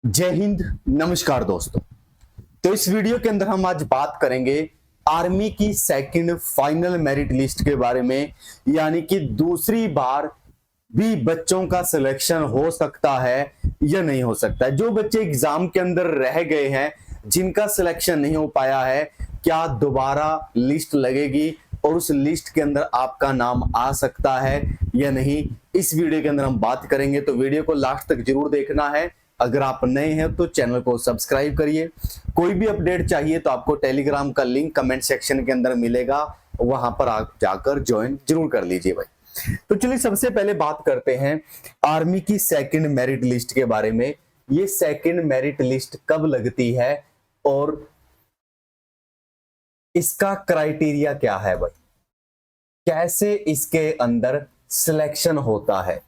जय हिंद। नमस्कार दोस्तों। तो इस वीडियो के अंदर हम आज बात करेंगे आर्मी की सेकंड फाइनल मेरिट लिस्ट के बारे में, यानी कि दूसरी बार भी बच्चों का सिलेक्शन हो सकता है या नहीं हो सकता है। जो बच्चे एग्जाम के अंदर रह गए हैं, जिनका सिलेक्शन नहीं हो पाया है, क्या दोबारा लिस्ट लगेगी और उस लिस्ट के अंदर आपका नाम आ सकता है या नहीं, इस वीडियो के अंदर हम बात करेंगे। तो वीडियो को लास्ट तक जरूर देखना है। अगर आप नए हैं तो चैनल को सब्सक्राइब करिए। कोई भी अपडेट चाहिए तो आपको टेलीग्राम का लिंक कमेंट सेक्शन के अंदर मिलेगा, वहां पर आप जाकर ज्वाइन जरूर कर लीजिए भाई। तो चलिए सबसे पहले बात करते हैं आर्मी की सेकंड मेरिट लिस्ट के बारे में। ये सेकंड मेरिट लिस्ट कब लगती है और इसका क्राइटेरिया क्या है भाई, कैसे इसके अंदर सिलेक्शन होता है।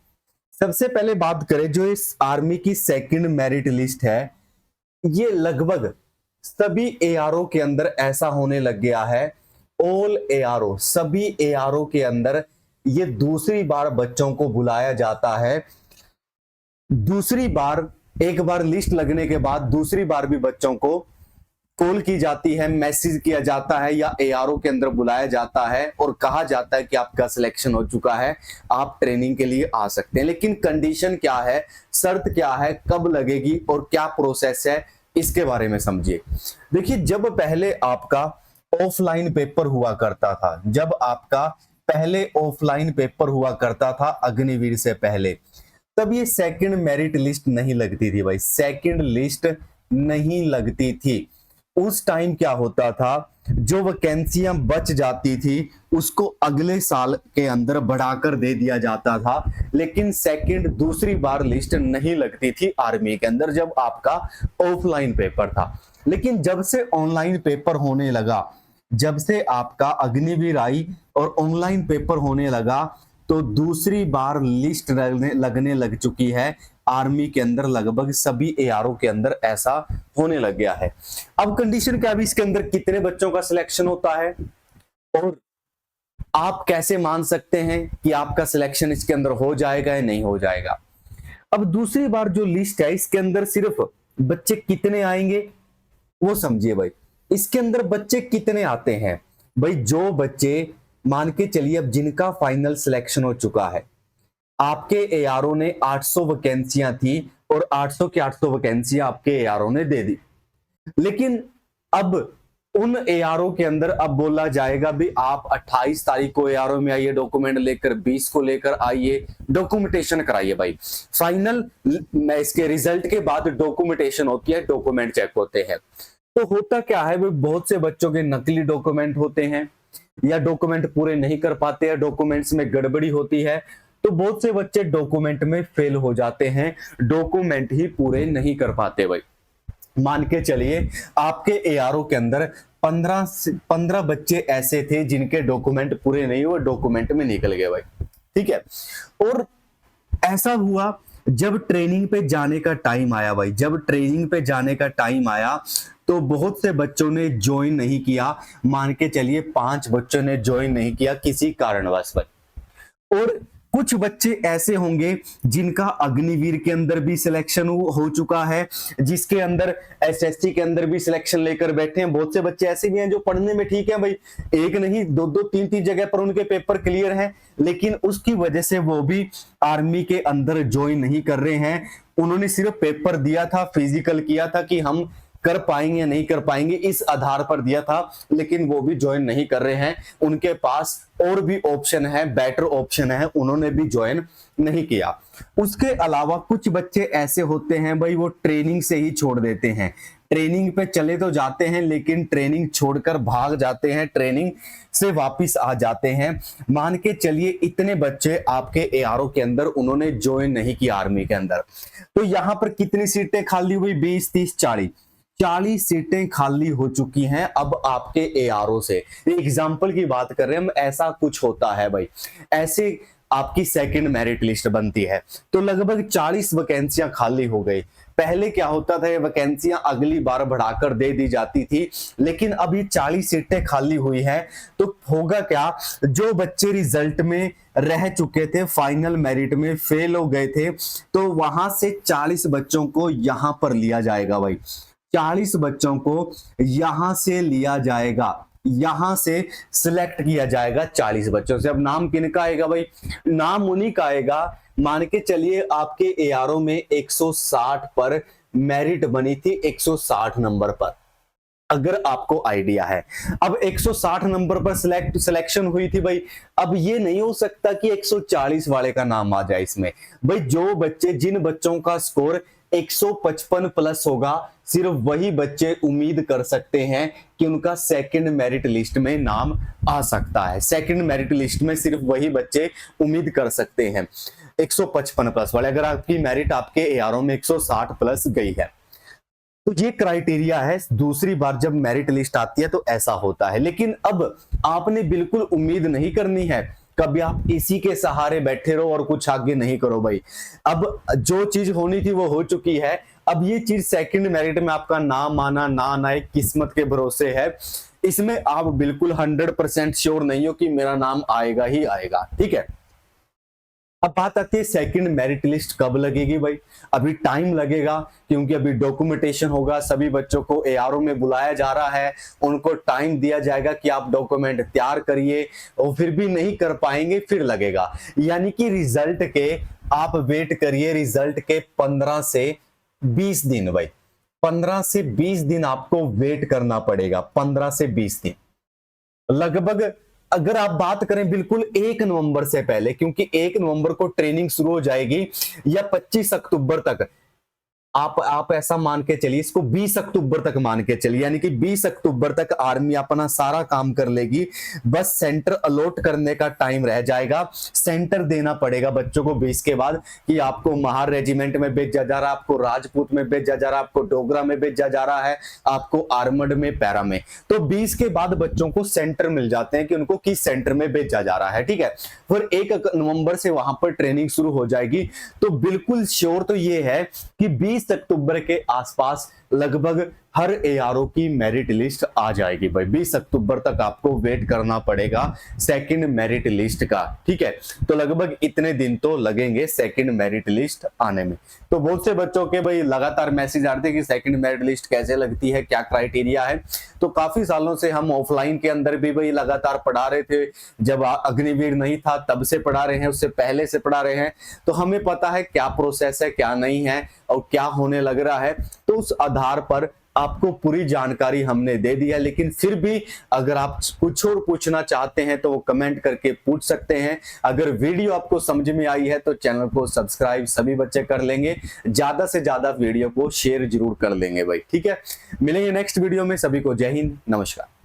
सबसे पहले बात करें जो इस आर्मी की सेकंड मेरिट लिस्ट है, ये लगभग सभी एआरओ के अंदर ऐसा होने लग गया है। ऑल एआरओ, सभी एआरओ के अंदर ये दूसरी बार बच्चों को बुलाया जाता है। दूसरी बार, एक बार लिस्ट लगने के बाद दूसरी बार भी बच्चों को कॉल की जाती है, मैसेज किया जाता है या एआरओ के अंदर बुलाया जाता है और कहा जाता है कि आपका सिलेक्शन हो चुका है, आप ट्रेनिंग के लिए आ सकते हैं। लेकिन कंडीशन क्या है, शर्त क्या है, कब लगेगी और क्या प्रोसेस है, इसके बारे में समझिए। देखिए, जब पहले आपका ऑफलाइन पेपर हुआ करता था, जब आपका पहले ऑफलाइन पेपर हुआ करता था अग्निवीर से पहले, तब ये सेकंड मेरिट लिस्ट नहीं लगती थी भाई, सेकंड लिस्ट नहीं लगती थी। उस टाइम क्या होता था, जो वैकेंसियां बच जाती थी उसको अगले साल के अंदर बढ़ाकर दे दिया जाता था, लेकिन सेकंड दूसरी बार लिस्ट नहीं लगती थी आर्मी के अंदर जब आपका ऑफलाइन पेपर था। लेकिन जब से ऑनलाइन पेपर होने लगा, जब से आपका अग्निवीर आई और ऑनलाइन पेपर होने लगा, तो दूसरी बार लिस्ट लगने लग चुकी है आर्मी के अंदर। लगभग सभी एआरओ के अंदर ऐसा होने लग गया है। अब कंडीशन क्या भी, इसके अंदर कितने बच्चों का सिलेक्शन होता है और आप कैसे मान सकते हैं कि आपका सिलेक्शन इसके अंदर हो जाएगा या नहीं हो जाएगा। अब दूसरी बार जो लिस्ट है, इसके अंदर सिर्फ बच्चे कितने आएंगे वो समझिए भाई। इसके अंदर बच्चे कितने आते हैं भाई, जो बच्चे मान के चलिए अब जिनका फाइनल सिलेक्शन हो चुका है, आपके एआरओ ने 800 वैकेंसियां थी और 800 की 800 वैकेंसियां आपके एआरओ ने दे दी। लेकिन अब उन एआरओ के अंदर अब बोला जाएगा भी आप 28 तारीख को एआरओ में आइए, डॉक्यूमेंट लेकर 20 को लेकर आइए, डॉक्यूमेंटेशन कराइए भाई। फाइनल इसके रिजल्ट के बाद डॉक्यूमेंटेशन होती है, डॉक्यूमेंट चेक होते हैं। तो होता क्या है भाई, बहुत से बच्चों के नकली डॉक्यूमेंट होते हैं या डॉक्यूमेंट पूरे नहीं कर पाते हैं, डॉक्यूमेंट्स में गड़बड़ी होती है, तो बहुत से बच्चे डॉक्यूमेंट में फेल हो जाते हैं, डॉक्यूमेंट ही पूरे नहीं कर पाते भाई। मान के चलिए आपके एआरओ के अंदर 15 बच्चे ऐसे थे जिनके डॉक्यूमेंट पूरे नहीं हुए, डॉक्यूमेंट में निकल गए भाई, ठीक है। और ऐसा हुआ जब ट्रेनिंग पे जाने का टाइम आया भाई, जब ट्रेनिंग पे जाने का टाइम आया तो बहुत से बच्चों ने ज्वाइन नहीं किया। मान के चलिए 5 बच्चों ने ज्वाइन नहीं किया किसी कारणवश भाई। और कुछ बच्चे ऐसे होंगे जिनका अग्निवीर के अंदर भी सिलेक्शन हो चुका है, जिसके अंदर एसएससी के अंदर भी सिलेक्शन लेकर बैठे हैं। बहुत से बच्चे ऐसे भी हैं जो पढ़ने में ठीक है भाई, एक नहीं दो दो तीन तीन जगह पर उनके पेपर क्लियर हैं, लेकिन उसकी वजह से वो भी आर्मी के अंदर ज्वाइन नहीं कर रहे हैं। उन्होंने सिर्फ पेपर दिया था, फिजिकल किया था कि हम कर पाएंगे या नहीं कर पाएंगे, इस आधार पर दिया था, लेकिन वो भी ज्वाइन नहीं कर रहे हैं। उनके पास और भी ऑप्शन है, बेटर ऑप्शन है, उन्होंने भी ज्वाइन नहीं किया। उसके अलावा कुछ बच्चे ऐसे होते हैं भाई, वो ट्रेनिंग से ही छोड़ देते हैं। ट्रेनिंग पे चले तो जाते हैं लेकिन ट्रेनिंग छोड़कर भाग जाते हैं, ट्रेनिंग से वापस आ जाते हैं। मान के चलिए इतने बच्चे आपके एआरओ के अंदर उन्होंने ज्वाइन नहीं किया आर्मी के अंदर। तो यहां पर कितनी सीटें खाली हुई, 20, 30, 40 सीटें खाली हो चुकी हैं अब आपके एआरओ से। एग्जाम्पल की बात कर रहे हैं हम, ऐसा कुछ होता है भाई। ऐसे आपकी सेकंड मेरिट लिस्ट बनती है। तो लगभग 40 वैकेंसियां खाली हो गई। पहले क्या होता था, ये वैकेंसियां अगली बार बढ़ाकर दे दी जाती थी, लेकिन अब ये 40 सीटें खाली हुई हैं। तो होगा क्या, जो बच्चे रिजल्ट में रह चुके थे, फाइनल मेरिट में फेल हो गए थे, तो वहां से 40 बच्चों को यहां पर लिया जाएगा भाई। 40 बच्चों को यहां से लिया जाएगा, यहां से सिलेक्ट किया जाएगा 40 बच्चों से। अब नाम किनका आएगा भाई, नाम उन्हीं का आएगा। मान के चलिए आपके एआरओ में 160 पर मेरिट बनी थी, 160 नंबर पर, अगर आपको आइडिया है। अब 160 नंबर पर सिलेक्शन हुई थी भाई। अब ये नहीं हो सकता कि 140 वाले का नाम आ जाए इसमें भाई। जो बच्चे, जिन बच्चों का स्कोर 155 प्लस होगा, सिर्फ वही बच्चे उम्मीद कर सकते हैं कि उनका सेकंड मेरिट लिस्ट में नाम आ सकता है। सेकंड मेरिट लिस्ट में सिर्फ वही बच्चे उम्मीद कर सकते हैं 155 प्लस वाले। अगर आपकी मेरिट आपके एआरओ में 160 प्लस गई है, तो ये क्राइटेरिया है। दूसरी बार जब मेरिट लिस्ट आती है तो ऐसा होता है। लेकिन अब आपने बिल्कुल उम्मीद नहीं करनी है, कभी आप इसी के सहारे बैठे रहो और कुछ आगे नहीं करो भाई। अब जो चीज होनी थी वो हो चुकी है। अब ये चीज सेकंड मेरिट में आपका नाम आना ना आना एक किस्मत के भरोसे है। इसमें आप बिल्कुल 100% श्योर नहीं हो कि मेरा नाम आएगा ही आएगा, ठीक है। अब बात आती है सेकंड मेरिट लिस्ट कब लगेगी भाई। अभी टाइम लगेगा, क्योंकि अभी डॉक्यूमेंटेशन होगा। सभी बच्चों को एआरओ में बुलाया जा रहा है, उनको टाइम दिया जाएगा कि आप डॉक्यूमेंट तैयार करिए, और फिर भी नहीं कर पाएंगे फिर लगेगा। यानी कि रिजल्ट के आप वेट करिए, रिजल्ट के 15 से 20 दिन भाई, 15 से 20 दिन आपको वेट करना पड़ेगा। 15 से 20 दिन लगभग। अगर आप बात करें बिल्कुल 1 नवंबर से पहले, क्योंकि 1 नवंबर को ट्रेनिंग शुरू हो जाएगी, या 25 अक्टूबर तक, आप ऐसा मान के चलिए, इसको 20 अक्टूबर तक मान के चलिए, यानी कि 20 अक्टूबर तक आर्मी अपना सारा काम कर लेगी। बस सेंटर अलॉट करने का टाइम रह जाएगा। सेंटर देना पड़ेगा बच्चों को 20 के बाद, कि आपको महार रेजिमेंट में भेजा जा रहा है, आपको राजपूत में भेजा जा रहा है, आपको डोगरा में भेजा जा रहा है, आपको आर्मड में, पैरा में। तो 20 के बाद बच्चों को सेंटर मिल जाते हैं कि उनको किस सेंटर में भेजा जा रहा है, ठीक है। फिर 1 नवंबर से वहां पर ट्रेनिंग शुरू हो जाएगी। तो बिल्कुल श्योर तो ये है कि 20 अक्टूबर के आसपास लगभग हर एआरओ की मेरिट लिस्ट आ जाएगी भाई। 20 अक्टूबर तक आपको वेट करना पड़ेगा सेकंड मेरिट लिस्ट का, ठीक है। तो लगभग इतने दिन तो लगेंगे सेकंड मेरिट लिस्ट आने में। तो बहुत से बच्चों के भाई लगातार मैसेज आते हैं कि सेकंड मेरिट लिस्ट कैसे लगती है, क्या क्राइटेरिया है। तो काफी सालों से हम ऑफलाइन के अंदर भी भाई लगातार पढ़ा रहे थे। जब अग्निवीर नहीं था तब से पढ़ा रहे हैं, उससे पहले से पढ़ा रहे हैं, तो हमें पता है क्या प्रोसेस है, क्या नहीं है, और क्या होने लग रहा है। तो उस आधार पर आपको पूरी जानकारी हमने दे दी है। लेकिन फिर भी अगर आप कुछ और पूछना चाहते हैं तो वो कमेंट करके पूछ सकते हैं। अगर वीडियो आपको समझ में आई है तो चैनल को सब्सक्राइब सभी बच्चे कर लेंगे, ज्यादा से ज्यादा वीडियो को शेयर जरूर कर लेंगे भाई, ठीक है। मिलेंगे नेक्स्ट वीडियो में। सभी को जय हिंद, नमस्कार।